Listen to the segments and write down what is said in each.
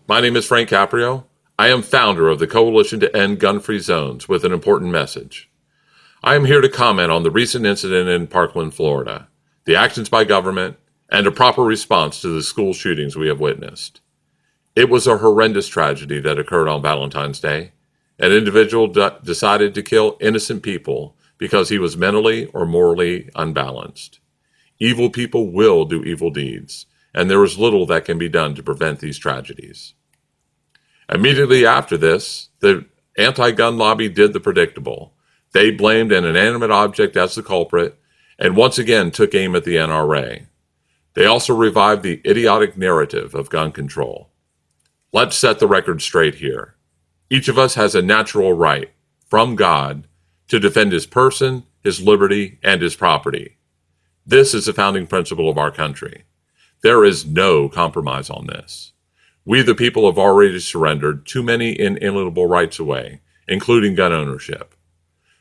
My name is Frank Caprio. I am founder of the Coalition to End Gun-Free Zones with an important message. I am here to comment on the recent incident in Parkland, Florida, the actions by government, and a proper response to the school shootings we have witnessed. It was a horrendous tragedy that occurred on Valentine's Day. An individual decided to kill innocent people because he was mentally or morally unbalanced. Evil people will do evil deeds, and there is little that can be done to prevent these tragedies. Immediately after this, the anti-gun lobby did the predictable. They blamed an inanimate object as the culprit and once again took aim at the NRA. They also revived the idiotic narrative of gun control. Let's set the record straight here. Each of us has a natural right, from God, to defend his person, his liberty, and his property. This is the founding principle of our country. There is no compromise on this. We the people have already surrendered too many inalienable rights away, including gun ownership.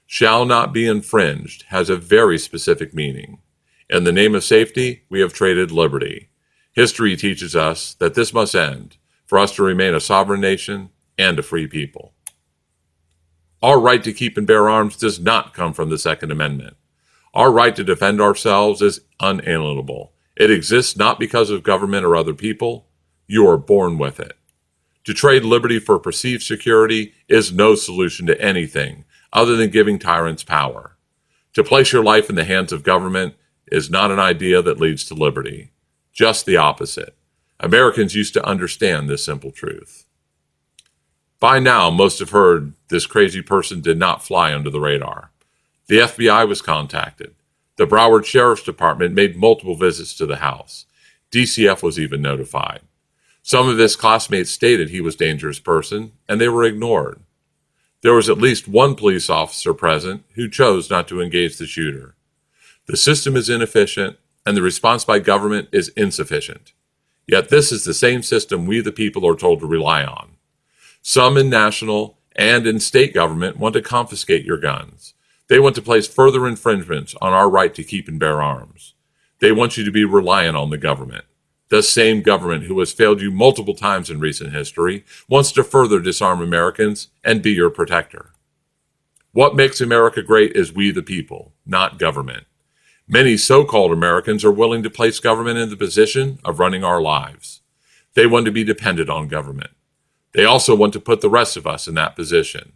Shall not be infringed has a very specific meaning. In the name of safety, we have traded liberty. History teaches us that this must end for us to remain a sovereign nation and a free people. Our right to keep and bear arms does not come from the Second Amendment. Our right to defend ourselves is unalienable. It exists not because of government or other people. You are born with it. To trade liberty for perceived security is no solution to anything other than giving tyrants power. To place your life in the hands of government is not an idea that leads to liberty. Just the opposite. Americans used to understand this simple truth. By now, most have heard this crazy person did not fly under the radar. The FBI was contacted. The Broward Sheriff's Department made multiple visits to the house. DCF was even notified. Some of his classmates stated he was a dangerous person, and they were ignored. There was at least one police officer present who chose not to engage the shooter. The system is inefficient, and the response by government is insufficient. Yet this is the same system we the people are told to rely on. Some in national and in state government want to confiscate your guns. They want to place further infringements on our right to keep and bear arms. They want you to be reliant on the government. The same government who has failed you multiple times in recent history wants to further disarm Americans and be your protector. What makes America great is we the people, not government. Many so-called Americans are willing to place government in the position of running our lives. They want to be dependent on government. They also want to put the rest of us in that position.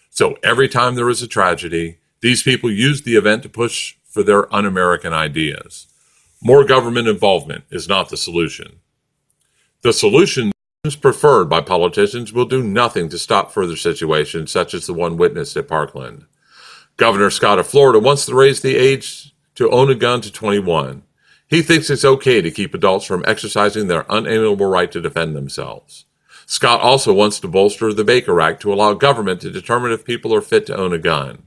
So every time there is a tragedy, these people use the event to push for their un-American ideas. More government involvement is not the solution. The solutions preferred by politicians will do nothing to stop further situations such as the one witnessed at Parkland. Governor Scott of Florida wants to raise the age to own a gun to 21. He thinks it's okay to keep adults from exercising their unalienable right to defend themselves. Scott also wants to bolster the Baker Act to allow government to determine if people are fit to own a gun.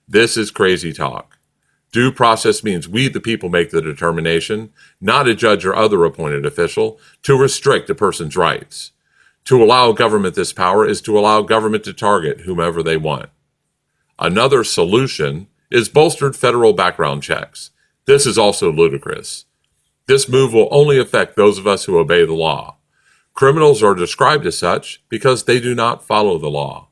This is crazy talk. Due process means we the people make the determination, not a judge or other appointed official, to restrict a person's rights. To allow government this power is to allow government to target whomever they want. Another solution is bolstered federal background checks. This is also ludicrous. This move will only affect those of us who obey the law. Criminals are described as such because they do not follow the law.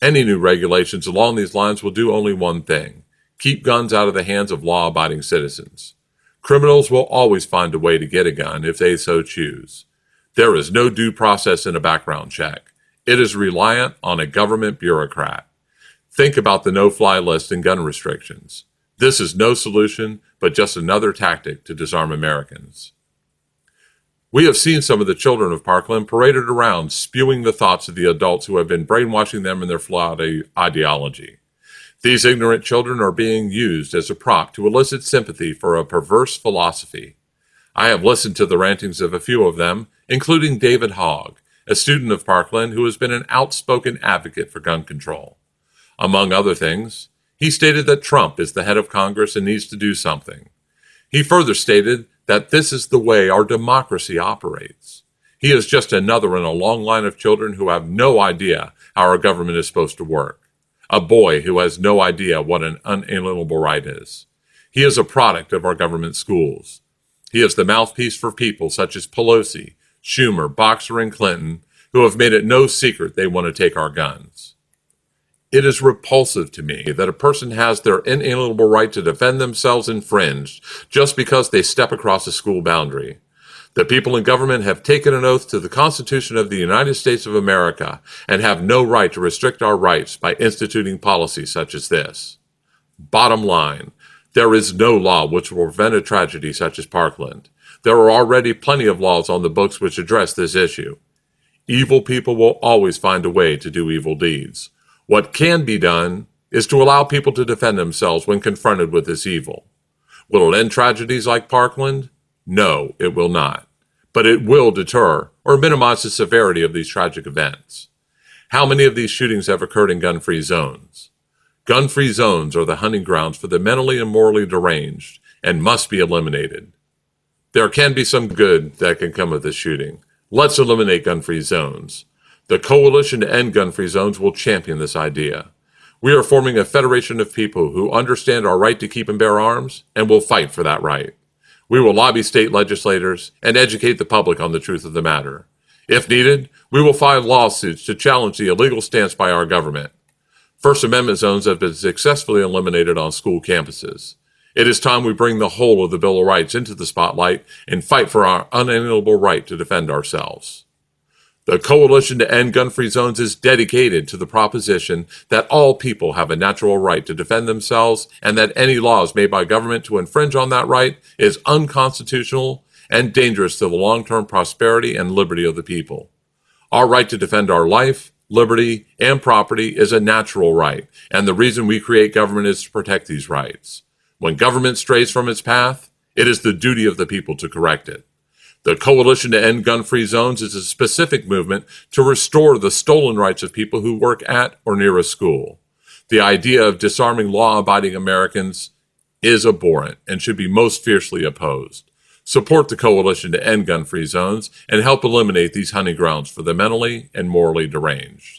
Any new regulations along these lines will do only one thing: keep guns out of the hands of law-abiding citizens. Criminals will always find a way to get a gun if they so choose. There is no due process in a background check. It is reliant on a government bureaucrat. Think about the no-fly list and gun restrictions. This is no solution, but just another tactic to disarm Americans. We have seen some of the children of Parkland paraded around spewing the thoughts of the adults who have been brainwashing them in their flawed ideology. These ignorant children are being used as a prop to elicit sympathy for a perverse philosophy. I have listened to the rantings of a few of them, including David Hogg, a student of Parkland who has been an outspoken advocate for gun control. Among other things, he stated that Trump is the head of Congress and needs to do something. He further stated that this is the way our democracy operates. He is just another in a long line of children who have no idea how our government is supposed to work. A boy who has no idea what an unalienable right is. He is a product of our government schools. He is the mouthpiece for people such as Pelosi, Schumer, Boxer, and Clinton, who have made it no secret they want to take our guns. It is repulsive to me that a person has their inalienable right to defend themselves infringed just because they step across a school boundary. The people in government have taken an oath to the Constitution of the United States of America and have no right to restrict our rights by instituting policies such as this. Bottom line, there is no law which will prevent a tragedy such as Parkland. There are already plenty of laws on the books which address this issue. Evil people will always find a way to do evil deeds. What can be done is to allow people to defend themselves when confronted with this evil. Will it end tragedies like Parkland? No, it will not. But it will deter or minimize the severity of these tragic events. How many of these shootings have occurred in gun-free zones? Gun-free zones are the hunting grounds for the mentally and morally deranged and must be eliminated. There can be some good that can come of this shooting. Let's eliminate gun-free zones. The Coalition to End Gun-Free Zones will champion this idea. We are forming a federation of people who understand our right to keep and bear arms and will fight for that right. We will lobby state legislators and educate the public on the truth of the matter. If needed, we will file lawsuits to challenge the illegal stance by our government. First Amendment zones have been successfully eliminated on school campuses. It is time we bring the whole of the Bill of Rights into the spotlight and fight for our unalienable right to defend ourselves. The Coalition to End Gun-Free Zones is dedicated to the proposition that all people have a natural right to defend themselves and that any laws made by government to infringe on that right is unconstitutional and dangerous to the long-term prosperity and liberty of the people. Our right to defend our life, liberty, and property is a natural right, and the reason we create government is to protect these rights. When government strays from its path, it is the duty of the people to correct it. The Coalition to End Gun-Free Zones is a specific movement to restore the stolen rights of people who work at or near a school. The idea of disarming law-abiding Americans is abhorrent and should be most fiercely opposed. Support the Coalition to End Gun-Free Zones and help eliminate these hunting grounds for the mentally and morally deranged.